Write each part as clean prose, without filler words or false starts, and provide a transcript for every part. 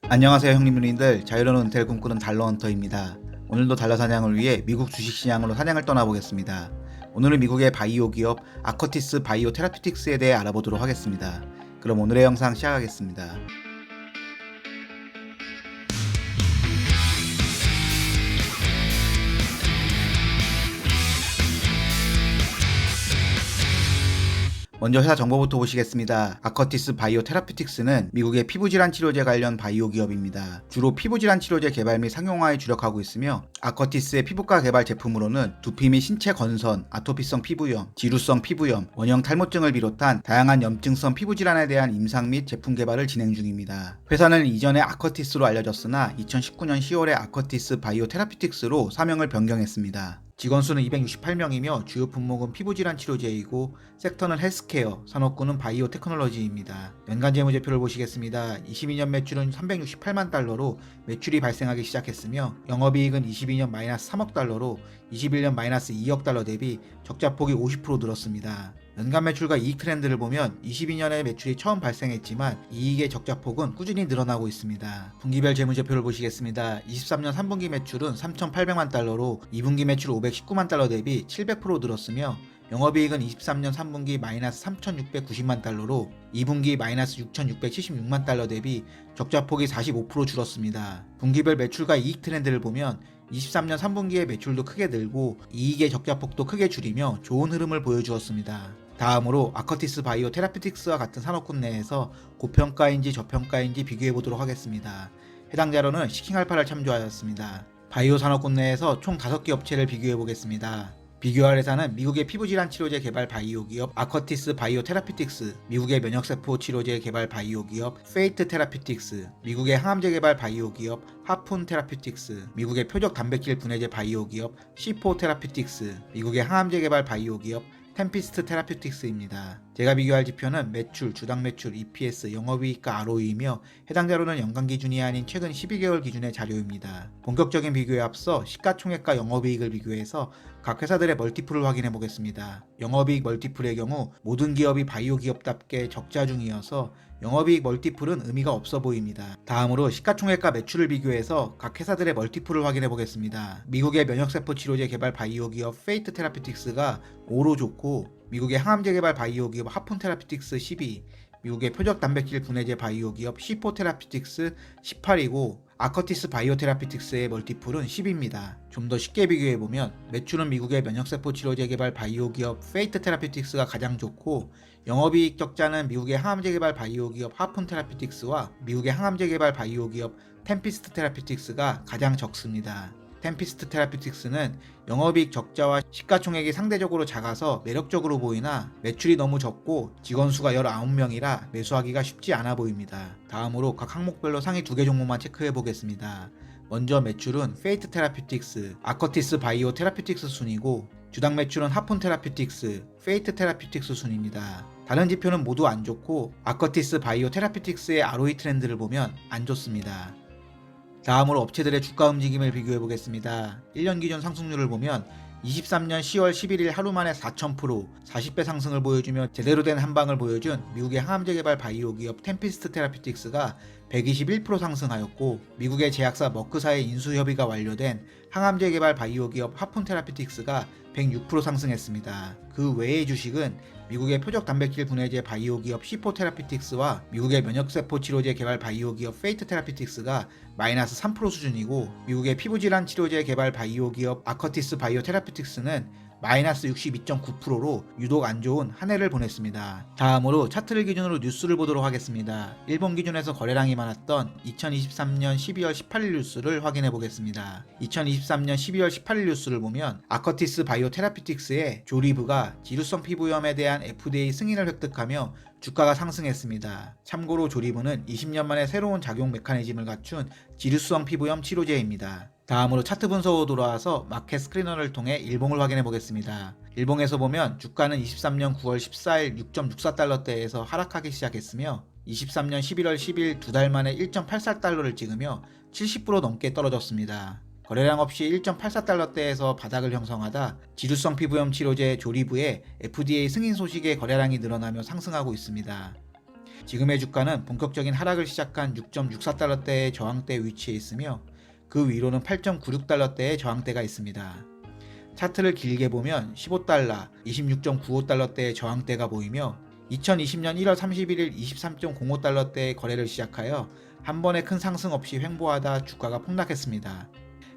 안녕하세요 형님 누님들, 자유로운 은퇴를 꿈꾸는 달러헌터입니다. 오늘도 달러 사냥을 위해 미국 주식시장으로 사냥을 떠나보겠습니다. 오늘은 미국의 바이오 기업 아커티스 바이오 테라피틱스에 대해 알아보도록 하겠습니다. 그럼 오늘의 영상 시작하겠습니다. 먼저 회사 정보부터 보시겠습니다. 아커티스 바이오 테라피틱스는 미국의 피부질환 치료제 관련 바이오 기업입니다. 주로 피부질환 치료제 개발 및 상용화에 주력하고 있으며 아커티스의 피부과 개발 제품으로는 두피 및 신체 건선, 아토피성 피부염, 지루성 피부염, 원형 탈모증을 비롯한 다양한 염증성 피부질환에 대한 임상 및 제품 개발을 진행 중입니다. 회사는 이전에 아커티스로 알려졌으나 2019년 10월에 아커티스 바이오 테라피틱스로 사명을 변경했습니다. 직원 수는 268명이며 주요 품목은 피부질환 치료제이고 섹터는 헬스케어, 산업군은 바이오 테크놀로지입니다. 연간 재무제표를 보시겠습니다. 22년 매출은 368만 달러로 매출이 발생하기 시작했으며 영업이익은 22년 마이너스 3억 달러로 21년 마이너스 2억 달러 대비 적자폭이 50% 늘었습니다. 연간 매출과 이익 트렌드를 보면 22년에 매출이 처음 발생했지만 이익의 적자폭은 꾸준히 늘어나고 있습니다. 분기별 재무제표를 보시겠습니다. 23년 3분기 매출은 3,800만 달러로 2분기 매출 519만 달러 대비 700% 늘었으며 영업이익은 23년 3분기 마이너스 3,690만 달러로 2분기 마이너스 6,676만 달러 대비 적자폭이 45% 줄었습니다. 분기별 매출과 이익 트렌드를 보면 23년 3분기에 매출도 크게 늘고 이익의 적자폭도 크게 줄이며 좋은 흐름을 보여주었습니다. 다음으로 아커티스 바이오 테라피틱스와 같은 산업군 내에서 고평가인지 저평가인지 비교해보도록 하겠습니다. 해당 자료는 시킹알파를 참조하였습니다. 바이오 산업군 내에서 총 5개 업체를 비교해보겠습니다. 비교할 회사는 미국의 피부질환 치료제 개발 바이오 기업 아커티스 바이오 테라피틱스, 미국의 면역세포 치료제 개발 바이오 기업 페이트 테라피틱스, 미국의 항암제 개발 바이오 기업 하푼 테라피틱스, 미국의 표적 단백질 분해제 바이오 기업 C4 테라피틱스, 미국의 항암제 개발 바이오 기업 템피스트 테라피틱스입니다. 제가 비교할 지표는 매출, 주당 매출, EPS, 영업이익과 ROE이며 해당 자료는 연간 기준이 아닌 최근 12개월 기준의 자료입니다. 본격적인 비교에 앞서 시가총액과 영업이익을 비교해서 각 회사들의 멀티플을 확인해 보겠습니다. 영업이익 멀티플의 경우 모든 기업이 바이오 기업답게 적자 중이어서 영업이익 멀티플은 의미가 없어 보입니다. 다음으로 시가총액과 매출을 비교해서 각 회사들의 멀티플을 확인해 보겠습니다. 미국의 면역세포 치료제 개발 바이오 기업 페이트 테라피틱스가 5로 좋고 미국의 항암제 개발 바이오 기업 하푼 테라피틱스 12, 미국의 표적 단백질 분해제 바이오 기업 C4 테라피틱스 18이고 아커티스 바이오 테라피틱스의 멀티플은 10입니다. 좀 더 쉽게 비교해보면 매출은 미국의 면역세포 치료제 개발 바이오 기업 페이트 테라피틱스가 가장 좋고 영업이익 적자는 미국의 항암제 개발 바이오 기업 하푼 테라피틱스와 미국의 항암제 개발 바이오 기업 템피스트 테라피틱스가 가장 적습니다. 템피스트 테라피틱스는 영업이익 적자와 시가총액이 상대적으로 작아서 매력적으로 보이나 매출이 너무 적고 직원 수가 19명이라 매수하기가 쉽지 않아 보입니다. 다음으로 각 항목별로 상위 2개 종목만 체크해 보겠습니다. 먼저 매출은 페이트 테라피틱스, 아커티스 바이오 테라피틱스 순이고 주당 매출은 하푼 테라피틱스, 페이트 테라피틱스 순입니다. 다른 지표는 모두 안 좋고 아커티스 바이오 테라피틱스의 ROE 트렌드를 보면 안 좋습니다. 다음으로 업체들의 주가 움직임을 비교해 보겠습니다. 1년 기준 상승률을 보면 23년 10월 11일 하루 만에 4000%, 40배 상승을 보여주며 제대로 된 한방을 보여준 미국의 항암제 개발 바이오 기업 템피스트 테라피틱스가 121% 상승하였고 미국의 제약사 머크사의 인수협의가 완료된 항암제 개발 바이오 기업 하푼 테라피틱스가 106% 상승했습니다. 그 외의 주식은 미국의 표적 단백질 분해제 바이오 기업 C4 테라피틱스와 미국의 면역세포 치료제 개발 바이오 기업 페이트 테라피틱스가 마이너스 3% 수준이고 미국의 피부질환 치료제 개발 바이오 기업 아커티스 바이오 테라피틱스는 마이너스 62.9%로 유독 안 좋은 한 해를 보냈습니다. 다음으로 차트를 기준으로 뉴스를 보도록 하겠습니다. 일본 기준에서 거래량이 많았던 2023년 12월 18일 뉴스를 확인해 보겠습니다. 2023년 12월 18일 뉴스를 보면 아커티스 바이오 테라피틱스의 조리브가 지루성 피부염에 대한 FDA 승인을 획득하며 주가가 상승했습니다. 참고로 조리브는 20년 만에 새로운 작용 메커니즘을 갖춘 지루성 피부염 치료제입니다. 다음으로 차트 분석으로 돌아와서 마켓 스크리너를 통해 일봉을 확인해 보겠습니다. 일봉에서 보면 주가는 23년 9월 14일 6.64달러대에서 하락하기 시작했으며 23년 11월 10일 두 달 만에 1.84달러를 찍으며 70% 넘게 떨어졌습니다. 거래량 없이 1.84달러대에서 바닥을 형성하다 지루성 피부염 치료제 조리브의 FDA 승인 소식에 거래량이 늘어나며 상승하고 있습니다. 지금의 주가는 본격적인 하락을 시작한 6.64달러대의 저항대에 위치해 있으며 그 위로는 8.96달러대의 저항대가 있습니다. 차트를 길게 보면 15달러, 26.95달러대의 저항대가 보이며 2020년 1월 31일 23.05달러대의 거래를 시작하여 한 번의 큰 상승 없이 횡보하다 주가가 폭락했습니다.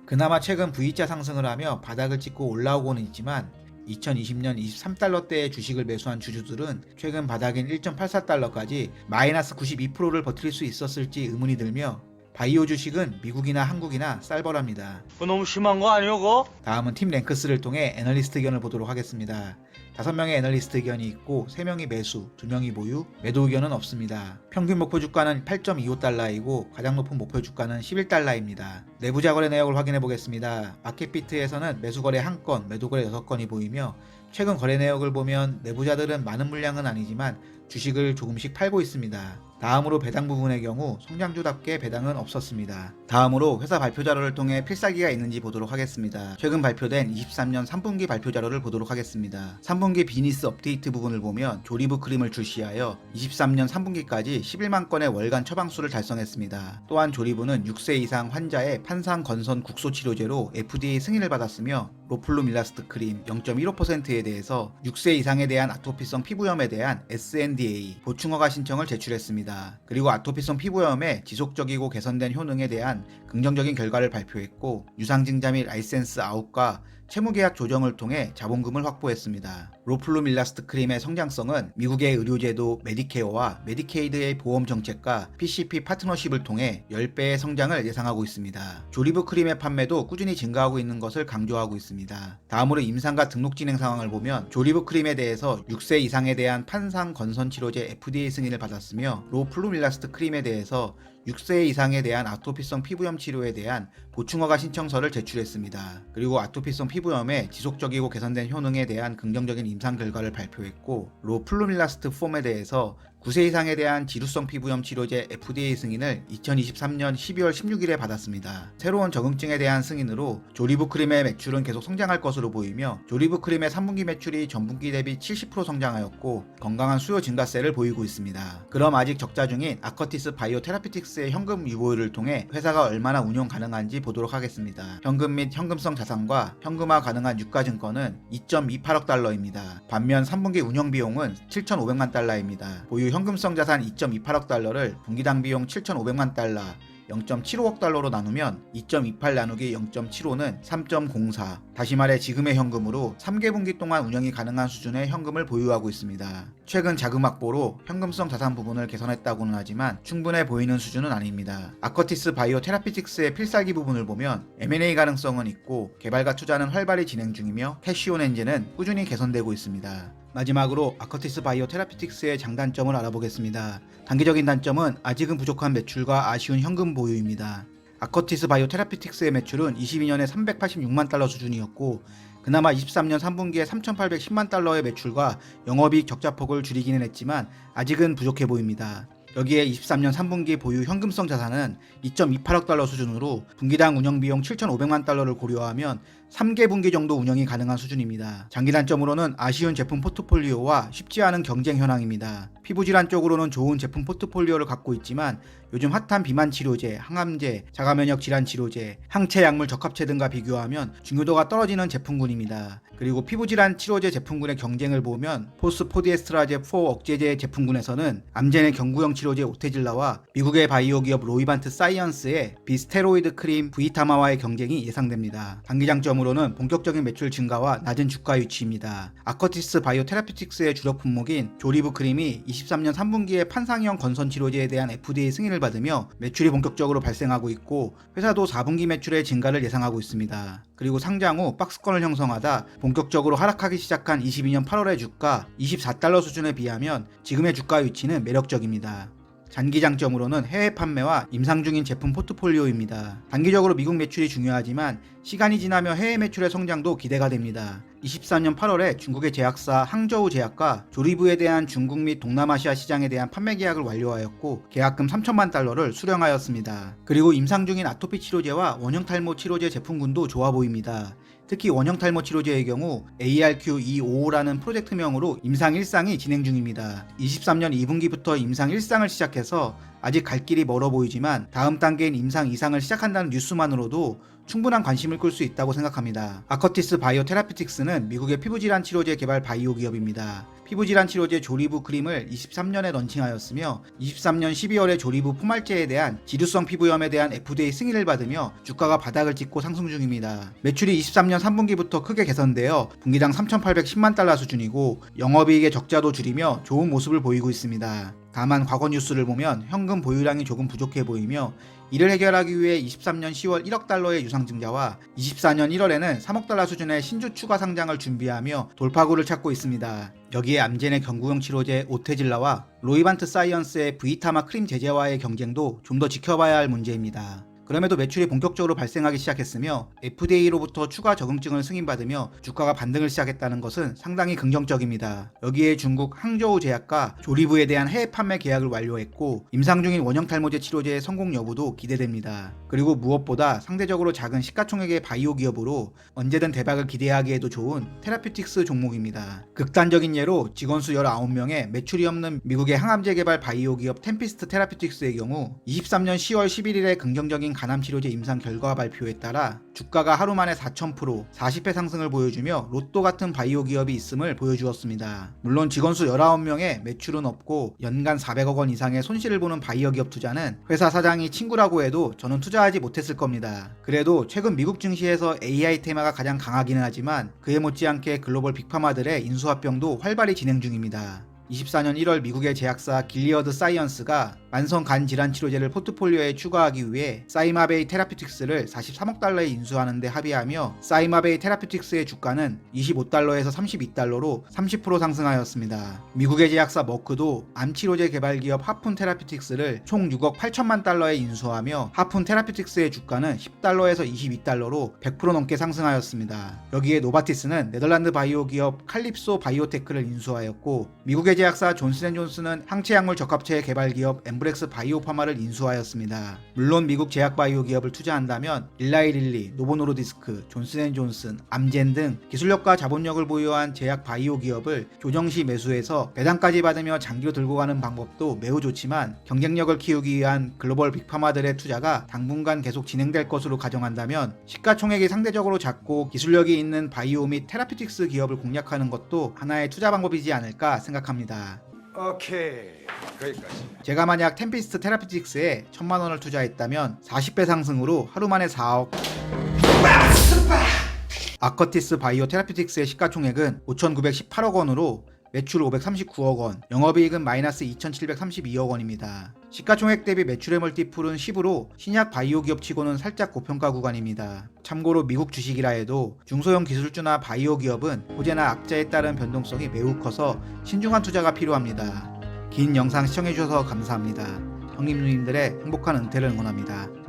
그나마 최근 V자 상승을 하며 바닥을 찍고 올라오고는 있지만 2020년 23달러대의 주식을 매수한 주주들은 최근 바닥인 1.84달러까지 마이너스 92%를 버틸 수 있었을지 의문이 들며 바이오 주식은 미국이나 한국이나 쌀벌합니다. 너무 심한 거 아니요, 그거? 다음은 팀 랭크스를 통해 애널리스트 의견을 보도록 하겠습니다. 5명의 애널리스트 의견이 있고 3명이 매수, 2명이 보유, 매도 의견은 없습니다. 평균 목표 주가는 8.25달러이고 가장 높은 목표 주가는 11달러입니다. 내부자 거래 내역을 확인해 보겠습니다. 마켓비트에서는 매수 거래 1건, 매도 거래 6건이 보이며 최근 거래 내역을 보면 내부자들은 많은 물량은 아니지만 주식을 조금씩 팔고 있습니다. 다음으로 배당 부분의 경우 성장주답게 배당은 없었습니다. 다음으로 회사 발표 자료를 통해 필살기가 있는지 보도록 하겠습니다. 최근 발표된 23년 3분기 발표 자료를 보도록 하겠습니다. 3분기 비즈니스 업데이트 부분을 보면 조리부 크림을 출시하여 23년 3분기까지 11만 건의 월간 처방수를 달성했습니다. 또한 조리부는 6세 이상 환자의 판상 건선 국소 치료제로 FDA 승인을 받았으며 로플루밀라스트 크림 0.15%에 대해서 6세 이상에 대한 아토피성 피부염에 대한 SNDA 보충허가 신청을 제출했습니다. 그리고 아토피성 피부염의 지속적이고 개선된 효능에 대한 긍정적인 결과를 발표했고 유상증자 및 라이센스 아웃과 채무계약 조정을 통해 자본금을 확보했습니다. 로플루밀라스트 크림의 성장성은 미국의 의료제도 메디케어와 메디케이드의 보험 정책과 PCP 파트너십을 통해 10배의 성장을 예상하고 있습니다. 조리부 크림의 판매도 꾸준히 증가하고 있는 것을 강조하고 있습니다. 다음으로 임상과 등록 진행 상황을 보면 조리부 크림에 대해서 6세 이상에 대한 판상 건선 치료제 FDA 승인을 받았으며 로플루밀라스트 크림에 대해서 6세 이상에 대한 아토피성 피부염 치료에 대한 보충허가 신청서를 제출했습니다. 그리고 아토피성 피부염의 지속적이고 개선된 효능에 대한 긍정적인 임상 결과를 발표했고 로플루밀라스트 폼에 대해서 9세 이상에 대한 지루성 피부염 치료제 FDA 승인을 2023년 12월 16일에 받았습니다. 새로운 적응증에 대한 승인으로 조리부 크림의 매출은 계속 성장할 것으로 보이며 조리부 크림의 3분기 매출이 전분기 대비 70% 성장하였고 건강한 수요 증가세를 보이고 있습니다. 그럼 아직 적자 중인 아커티스 바이오 테라피틱스의 현금 유보율을 통해 회사가 얼마나 운용 가능한지 보도록 하겠습니다. 현금 및 현금성 자산과 현금화 가능한 유가증권은 2.28억 달러입니다. 반면 3분기 운영 비용은 7,500만 달러입니다. 보유 현금성 자산 2.28억 달러를 분기당 비용 7,500만 달러 0.75억 달러로 나누면 2.28 나누기 0.75는 3.04. 다시 말해 지금의 현금으로 3개 분기 동안 운영이 가능한 수준의 현금을 보유하고 있습니다. 최근 자금 확보로 현금성 자산 부분을 개선했다고는 하지만 충분해 보이는 수준은 아닙니다. 아커티스 바이오 테라피틱스의 필살기 부분을 보면 M&A 가능성은 있고 개발과 투자는 활발히 진행 중이며 캐시온 엔진은 꾸준히 개선되고 있습니다. 마지막으로 아커티스 바이오 테라피틱스의 장단점을 알아보겠습니다. 단기적인 단점은 아직은 부족한 매출과 아쉬운 현금 보유입니다. 아커티스 바이오 테라피틱스의 매출은 22년에 386만 달러 수준이었고 그나마 23년 3분기에 3,810만 달러의 매출과 영업이익 적자폭을 줄이기는 했지만 아직은 부족해 보입니다. 여기에 23년 3분기 보유 현금성 자산은 2.28억 달러 수준으로 분기당 운영비용 7,500만 달러를 고려하면 3개 분기 정도 운영이 가능한 수준입니다. 장기 단점으로는 아쉬운 제품 포트폴리오와 쉽지 않은 경쟁 현황입니다. 피부질환 쪽으로는 좋은 제품 포트폴리오를 갖고 있지만 요즘 핫한 비만 치료제, 항암제, 자가면역 질환 치료제, 항체 약물 적합체 등과 비교하면 중요도가 떨어지는 제품군입니다. 그리고 피부질환 치료제 제품군의 경쟁을 보면 포스포디에스트라제 4 억제제 제품군에서는 암젠의 경구형 치료제 오테질라와 미국의 바이오 기업 로이반트 사이언스의 비스테로이드 크림 브이타마와의 경쟁이 예상됩니다. 단기 장점으로는 본격적인 매출 증가와 낮은 주가 유치입니다. 아커티스 바이오 테라피틱스의 주력 품목인 조리부 크림이 23년 3분기에 판상형 건선 치료제에 대한 FDA 승인을 받으며 매출이 본격적으로 발생하고 있고 회사도 4분기 매출의 증가를 예상하고 있습니다. 그리고 상장 후 박스권을 형성하다 본격적으로 하락하기 시작한 22년 8월의 주가 24달러 수준에 비하면 지금의 주가 위치는 매력적입니다. 단기 장점으로는 해외 판매와 임상 중인 제품 포트폴리오입니다. 단기적으로 미국 매출이 중요하지만 시간이 지나며 해외 매출의 성장도 기대가 됩니다. 23년 8월에 중국의 제약사 항저우 제약과 조리부에 대한 중국 및 동남아시아 시장에 대한 판매 계약을 완료하였고 계약금 3천만 달러를 수령하였습니다. 그리고 임상 중인 아토피 치료제와 원형 탈모 치료제 제품군도 좋아 보입니다. 특히 원형 탈모 치료제의 경우 ARQ255라는 프로젝트명으로 임상 1상이 진행 중입니다. 23년 2분기부터 임상 1상을 시작해서 아직 갈 길이 멀어 보이지만 다음 단계인 임상 2상을 시작한다는 뉴스만으로도 충분한 관심을 끌 수 있다고 생각합니다. 아커티스 바이오 테라피틱스는 미국의 피부질환 치료제 개발 바이오 기업입니다. 피부질환 치료제 조리부 크림을 23년에 런칭하였으며 23년 12월에 조리부 포말제에 대한 지루성 피부염에 대한 FDA 승인을 받으며 주가가 바닥을 찍고 상승 중입니다. 매출이 23년 3분기부터 크게 개선되어 분기당 3,810만 달러 수준이고 영업이익의 적자도 줄이며 좋은 모습을 보이고 있습니다. 다만 과거 뉴스를 보면 현금 보유량이 조금 부족해 보이며 이를 해결하기 위해 23년 10월 1억 달러의 유상증자와 24년 1월에는 3억 달러 수준의 신주 추가 상장을 준비하며 돌파구를 찾고 있습니다. 여기에 암젠의 경구용 치료제 오테질라와 로이반트 사이언스의 브이타마 크림 제제와의 경쟁도 좀 더 지켜봐야 할 문제입니다. 그럼에도 매출이 본격적으로 발생하기 시작했으며 FDA로부터 추가 적응증을 승인받으며 주가가 반등을 시작했다는 것은 상당히 긍정적입니다. 여기에 중국 항저우 제약과 조리부에 대한 해외 판매 계약을 완료했고 임상 중인 원형 탈모제 치료제의 성공 여부도 기대됩니다. 그리고 무엇보다 상대적으로 작은 시가총액의 바이오 기업으로 언제든 대박을 기대하기에도 좋은 테라피틱스 종목입니다. 극단적인 예로 직원 수 19명의 매출이 없는 미국의 항암제 개발 바이오 기업 템피스트 테라피틱스의 경우 23년 10월 11일에 긍정적인 간암치료제 임상 결과 발표에 따라 주가가 하루 만에 4000%, 40배 상승을 보여주며 로또 같은 바이오 기업이 있음을 보여주었습니다. 물론 직원 수 19명의 매출은 없고 연간 400억 원 이상의 손실을 보는 바이오 기업 투자는 회사 사장이 친구라고 해도 저는 투자하지 못했을 겁니다. 그래도 최근 미국 증시에서 AI 테마가 가장 강하기는 하지만 그에 못지않게 글로벌 빅파마들의 인수합병도 활발히 진행 중입니다. 24년 1월 미국의 제약사 길리어드 사이언스가 만성 간 질환 치료제를 포트폴리오에 추가하기 위해 사이마베이 테라피틱스를 43억 달러에 인수하는 데 합의하며 사이마베이 테라피틱스의 주가는 25달러에서 32달러로 30% 상승하였습니다. 미국의 제약사 머크도 암 치료제 개발 기업 하푼 테라피틱스를 총 6억 8천만 달러에 인수하며 하푼 테라피틱스의 주가는 10달러에서 22달러로 100% 넘게 상승하였습니다. 여기에 노바티스는 네덜란드 바이오 기업 칼립소 바이오테크를 인수하였고 미국의 제약사 존슨앤존슨은 항체 약물 적합체 개발 기업 엠브렉스 바이오파마를 인수하였습니다. 물론 미국 제약 바이오 기업을 투자한다면 일라이릴리, 노보노르디스크, 존슨앤존슨, 암젠 등 기술력과 자본력을 보유한 제약 바이오 기업을 조정시 매수해서 배당까지 받으며 장기로 들고 가는 방법도 매우 좋지만 경쟁력을 키우기 위한 글로벌 빅파마들의 투자가 당분간 계속 진행될 것으로 가정한다면 시가총액이 상대적으로 작고 기술력이 있는 바이오 및 테라피틱스 기업을 공략하는 것도 하나의 투자 방법이지 않을까 생각합니다. 오케이, 거기까지. 제가 만약 템피스트 테라피틱스에 1000만 원을 투자했다면 40배 상승으로 하루 만에 4억. 아커티스 바이오 테라피틱스의 시가총액은 5,918억 원으로 매출 539억 원, 영업이익은 마이너스 2,732억 원입니다. 시가총액 대비 매출의 멀티플은 10으로 신약 바이오 기업치고는 살짝 고평가 구간입니다. 참고로 미국 주식이라 해도 중소형 기술주나 바이오 기업은 호재나 악재에 따른 변동성이 매우 커서 신중한 투자가 필요합니다. 긴 영상 시청해주셔서 감사합니다. 형님 누님들의 행복한 은퇴를 응원합니다.